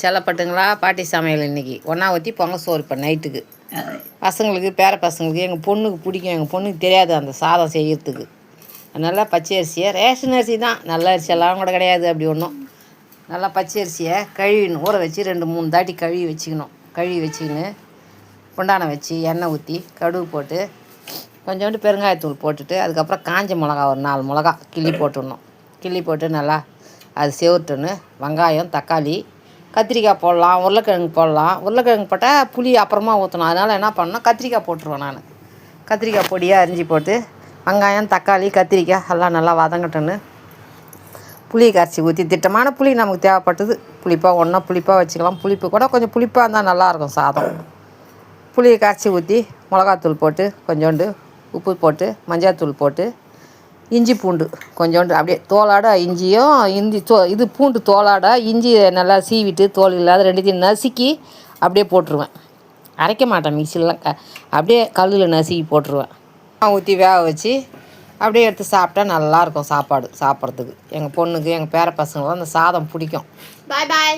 செல்லப்பட்டுங்களா பாட்டி சமையல் இன்றைக்கி ஒன்றா ஊற்றி பொங்கல் சோறு இப்போ நைட்டுக்கு பசங்களுக்கு பேர பசங்களுக்கு எங்கள் பொண்ணுக்கு பிடிக்கும். எங்கள் பொண்ணுக்கு தெரியாது அந்த சாதம் செய்கிறதுக்கு. நல்லா பச்சை அரிசியை ரேஷன் அரிசி தான், நல்ல அரிசியெல்லாம் கூட கிடையாது. அப்படி ஒன்றும் நல்லா பச்சை அரிசியை கழுவின்னு ஊற வச்சு 2-3 தாட்டி கழுவி வச்சுக்கணும். கழுவி வச்சுக்கின்னு குண்டானை வச்சு எண்ணெய் ஊற்றி கடுகு போட்டு கொஞ்சோண்டு பெருங்காயத்தூள் போட்டுட்டு அதுக்கப்புறம் காஞ்ச மிளகா ஒரு 4 மிளகா கிள்ளி போட்டுடணும். கிள்ளி போட்டு நல்லா அது செவட்டுன்னு வெங்காயம், தக்காளி, கத்திரிக்காய் போடலாம், உருளைக்கிழங்கு போடலாம். உருளைக்கிழங்கு போட்டால் புளி அப்புறமா ஊற்றணும். அதனால் என்ன பண்ணணும், கத்திரிக்காய் போட்டுருவேன் நான். கத்திரிக்காய் பொடியாக அரிஞ்சு போட்டு வெங்காயம், தக்காளி, கத்திரிக்காய் எல்லாம் நல்லா வதங்கட்டுன்னு புளியை கரைச்சி ஊற்றி திட்டமான புளி நமக்கு தேவைப்பட்டது. புளிப்பாக ஒன்றா புளிப்பாக வச்சுக்கலாம். புளிப்பு கூட கொஞ்சம் புளிப்பாக இருந்தால் நல்லாயிருக்கும் சாதம். புளியை கரைச்சி ஊற்றி மிளகாத்தூள் போட்டு கொஞ்சோண்டு உப்பு போட்டு மஞ்சள்தூள் போட்டு இஞ்சி பூண்டு கொஞ்சோண்டு அப்படியே தோலாட இஞ்சியும் இது பூண்டு தோலாட இஞ்சி நல்லா சீவிட்டு தோல் இல்லாத 2த்தையும் நசுக்கி அப்படியே போட்டுருவேன். அரைக்க மாட்டேன் மிக்சிலலாம், அப்படியே கல்லில் நசுக்கி போட்டுருவேன். ஊற்றி வேக வச்சு அப்படியே எடுத்து சாப்பிட்டா நல்லாயிருக்கும் சாப்பாடு சாப்பிட்றதுக்கு. எங்கள் பொண்ணுக்கு எங்கள் பேர பசங்களும் அந்த சாதம் பிடிக்கும். பாய் பாய்.